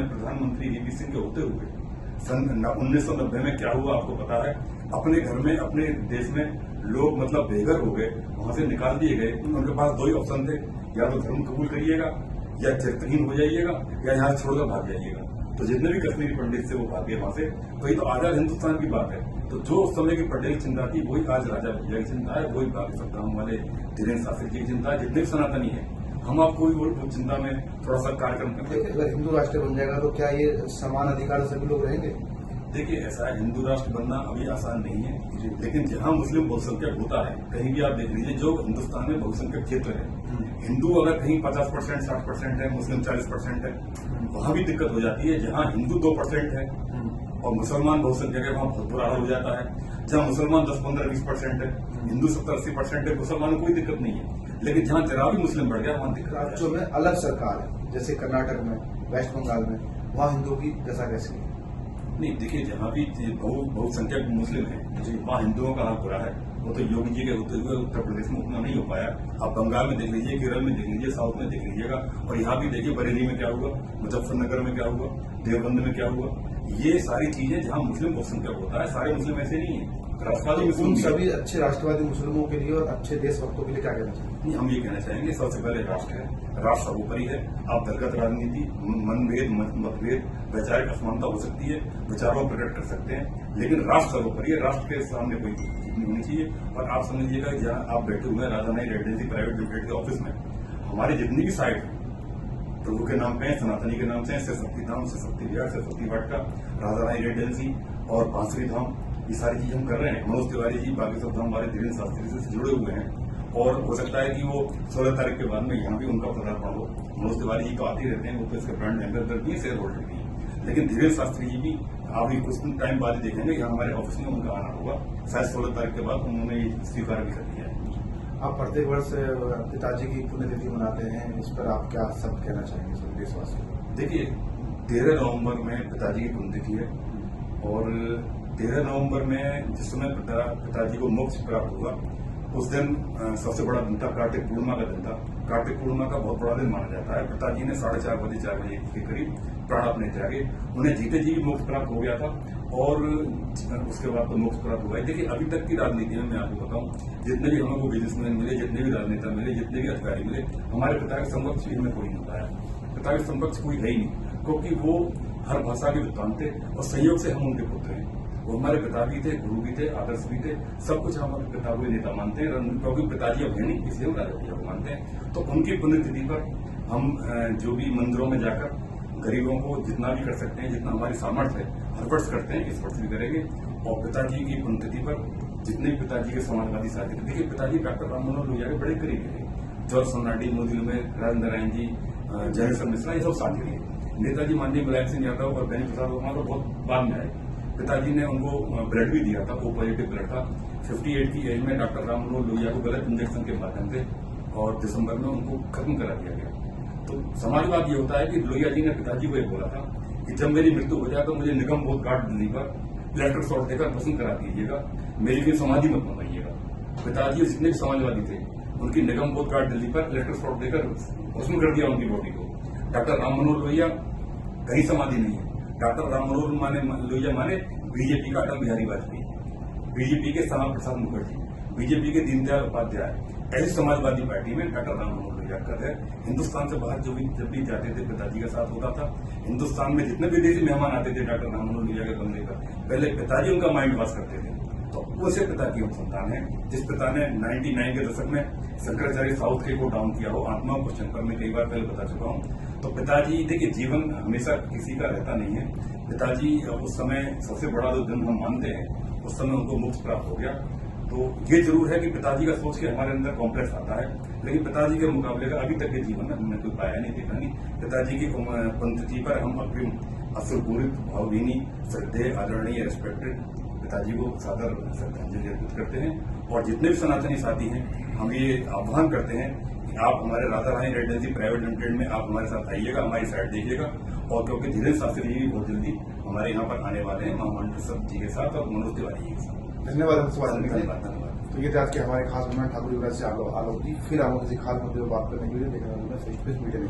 प्रधानमंत्री वीपी सिंह के होते हुए सन 1990 में क्या हुआ आपको पता है। अपने घर में, अपने देश में लोग मतलब बेघर हो गए, वहां से निकाल दिए गए। उनके पास दो ही ऑप्शन थे, या तो धर्म कबूल करिएगा या चरित्रहीन हो जाइएगा या यहाँ छोड़कर भाग जाइएगा। तो जितने भी कश्मीरी पंडित थे वो भागे वहां से। तो ये तो आजाद हिंदुस्तान की बात है। तो जो उस समय की पटेल चिंता थी वही आज राजा भैया की चिंता है, वही बाकी सत्ताओं वाले धीरेन्द्र शास्त्री जी की चिंता है। जितने भी सनातनी है, हम आपको भी चिंता में थोड़ा सा कार्यक्रम करते हैं। अगर हिंदू राष्ट्र बन जाएगा तो क्या ये समान अधिकार सभी लोग रहेंगे? देखिए, ऐसा है, हिंदू राष्ट्र बनना अभी आसान नहीं है, लेकिन जहां मुस्लिम बहुसंख्यक होता है, कहीं भी आप देख लीजिए, जो हिंदुस्तान में बहुसंख्यक क्षेत्र है, हिंदू अगर कहीं 50%, 60% है, मुस्लिम 40% है, वहां भी दिक्कत हो जाती है। जहां हिंदू 2% है और मुसलमान बहुसंख्यक है, वहां बहुत बुरा हाल हो जाता है। जहां मुसलमान 10, 15, 20% है, हिंदू 70, 80% है, मुसलमानों को कोई दिक्कत नहीं है। लेकिन जहां जरा भी मुस्लिम बढ़ गया वहां दिक्कत। राज्यों में अलग सरकार है, जैसे कर्नाटक में, वेस्ट बंगाल में, वहाँ हिंदुओं की दशा कैसी है? नहीं, देखिए, जहाँ भी बहुसंख्यक मुस्लिम है वहाँ हिंदुओं का हाल बुरा है। वो तो योगी जी के होते हुए उत्तर प्रदेश में उतना नहीं हो पाया। आप बंगाल में देख लीजिए, केरल में देख लीजिए, साउथ में देख लीजिएगा, और यहाँ भी देखिए बरेली में क्या हुआ, मुजफ्फरनगर में क्या हुआ, देवबंद में क्या हुआ। ये सारी चीजें जहाँ मुस्लिम बहुसंख्यक होता है, सारे मुस्लिम ऐसे नहीं है। राष्ट्रवादी मुस्लिम सभी अच्छे राष्ट्रवादी मुस्लिमों के लिए और अच्छे देशभक्तों के लिए क्या कहना चाहिए? नहीं, हम ये कहना चाहेंगे, सबसे पहले राष्ट्र है, राष्ट्र सर्वोपरि है। आप दलगत राजनीति, मनभेद, मतभेद, वैचारिक असमानता हो सकती है, विचारों प्रकट कर सकते हैं, लेकिन राष्ट्र सर्वोपरि है। राष्ट्र के सामने कोई चीज नहीं होनी चाहिए। और आप समझिएगा, जहाँ आप बैठे हुए हैं राधानाई रेसिडेंसी प्राइवेट लिमिटेड के ऑफिस में, हमारी जितनी भी साइट है, प्रभु के नाम पे है, सनातनी के नाम से, शक्ति धाम, से शक्ति विहार, से शक्ति वाटिका, राधानाई रेसिडेंसी और बांसुरी धाम, ये सारी चीज हम कर रहे हैं। मनोज तिवारी जी बाकी सब हमारे धीरेन्द्र शास्त्री से जुड़े हुए हैं, और हो सकता है कि वो 16 तारीख के बाद में यहाँ भी उनका पदार्पण हो। मनोज तिवारी जी तो आते ही रहते हैं, वो तो इसके ब्रांड एम्बेसडर भी, शेयर होल्डर भी है, लेकिन धीरेन्द्र शास्त्री जी भी अभी कुछ टाइम बाद ही देखेंगे, यहाँ हमारे ऑफिस में उनका आना होगा। शायद 16 तारीख के बाद उन्होंने स्वीकार भी कर दिया है। आप प्रत्येक वर्ष पिताजी की पुण्यतिथि मनाते हैं, इस पर आप क्या शब्द कहना चाहेंगे सभी देशवासियों को? देखिए, 13 नवंबर में पिताजी की पुण्यतिथि है, और 13 नवंबर में जिस समय पिताजी को मोक्ष प्राप्त हुआ, उस दिन सबसे बड़ा दिन था, कार्तिक पूर्णिमा का दिन था। कार्तिक पूर्णिमा का बहुत बड़ा दिन माना जाता है। पिताजी ने 4:30 बजे 4 बजे के करीब प्राण अपने त्यागे। उन्हें जीते जी मोक्ष प्राप्त हो गया था, और उसके बाद तो मोक्ष प्राप्त हुआ है। देखिए, अभी तक की राजनीति में मैं आपको बताऊं, जितने भी हमको बिजनेसमैन मिले, जितने भी राजनेता मिले, जितने भी अधिकारी मिले, हमारे पिता के समकक्ष में कोई नहीं पाया। पिता के समकक्ष कोई है ही नहीं, क्योंकि वो हर भाषा के विद्वान थे, और संयोग से हम उनके पुत्र हैं। वो हमारे पिता भी थे, गुरु भी थे, आदर्श भी थे, सब कुछ हमारे पिता को नेता मानते हैं, क्योंकि पिताजी अब है नहीं, इसलिए हम राजा भैया को मानते हैं। तो उनकी पुण्यतिथि पर हम जो भी मंदिरों में जाकर गरीबों को जितना भी कर सकते हैं, जितना हमारी सामर्थ्य है, हर वर्ष करते हैं, इस वर्ष भी करेंगे। और पिताजी की पुण्यतिथि पर जितने भी पिताजी के समाजवादी साथी थे, देखिए, पिताजी डॉक्टर राम मनोहर लोहिया के बड़े करीबी थे। जॉर्ज फर्नांडिस, मोदी में राजेंद्र नारायण जी, जयेश मिश्रा, ये सब साथी थे। नेताजी माननीय मुलायम सिंह यादव और बेनी प्रसाद वर्मा तो बहुत बाद में आए। पिताजी ने उनको ब्लड भी दिया था, वो पॉजिटिव ब्लड था। 58 की एज में डॉक्टर राम मनोहर लोहिया को गलत इंजेक्शन के माध्यम से और दिसंबर में उनको खत्म करा दिया गया। तो समाजवाद ये होता है कि लोहिया जी ने पिताजी को ये बोला था कि जब मेरी मृत्यु हो जाए तो मुझे निगम बोध घाट दिल्ली पर इलेक्ट्रिक शॉट देकर पसंद करा दीजिएगा, मेरी भी समाधि मत बनवाइएगा। पिताजी जितने भी समाजवादी थे, उनकी निगम बोध घाट दिल्ली पर इलेक्ट्रिक शॉट देकर पसंद कर दिया उनकी बॉडी को। डॉक्टर राम मनोहर लोहिया कहीं समाधि नहीं है। डॉक्टर राम मनोहर लोहिया माने बीजेपी का अटल बिहारी वाजपेयी, बीजेपी के श्यामा प्रसाद मुखर्जी, बीजेपी के दीनदयाल उपाध्याय, ऐसी समाजवादी पार्टी में डॉक्टर राम मनोहर लोहिया का है। हिंदुस्तान से बाहर जब भी जाते थे, पिताजी का साथ होता था। हिंदुस्तान में जितने विदेशी मेहमान आते थे डॉक्टर राम मनोहर लोहिया के बंगले पर, पहले पिताजी उनका माइंड वॉश करते थे। तो उसे पिता की हम संतान है, जिस पिता ने 99 के दशक में शंकराचार्य साउथ के को डाउन किया हो। आत्मा क्वेश्चन पर मैं कई बार पहले बता चुका हूँ। तो पिताजी, देखिए, जीवन हमेशा किसी का रहता नहीं है। पिताजी उस समय सबसे बड़ा जो दिन हम मानते हैं, उस समय उनको मोक्ष प्राप्त हो गया। तो ये जरूर है कि पिताजी का सोच के हमारे अंदर कॉम्प्लेक्स आता है, लेकिन पिताजी के मुकाबले का अभी तक के जीवन में हमने कोई पाया नहीं, देखा नहीं। पिताजी की पंक्ति पर हम अग्रिम अश्रुपूरित, भावभीनी, श्रद्धेय, आदरणीय, रेस्पेक्टेड पिताजी को सादर श्रद्धांजलि अर्पित करते हैं। और जितने भी सनातनी साथी हैं, हम ये आह्वान करते हैं कि आप हमारे राधारानी रेसिडेंसी प्राइवेट लिमिटेड में आप हमारे साथ आइएगा, हमारी साइट देखिएगा। और क्योंकि धीरेन्द्र शास्त्री जी बहुत जल्दी हमारे यहाँ पर आने वाले हैं, महामंडल जी के साथ और मनोज तिवारी जी के साथ। धन्यवाद। धन्यवाद। तो ये थे आज के हमारे खास मेहमान ठाकुर युवराज से आलोक जी। फिर हम किसी खास मुद्दे पर बात करने के लिए देखना मीडिया में।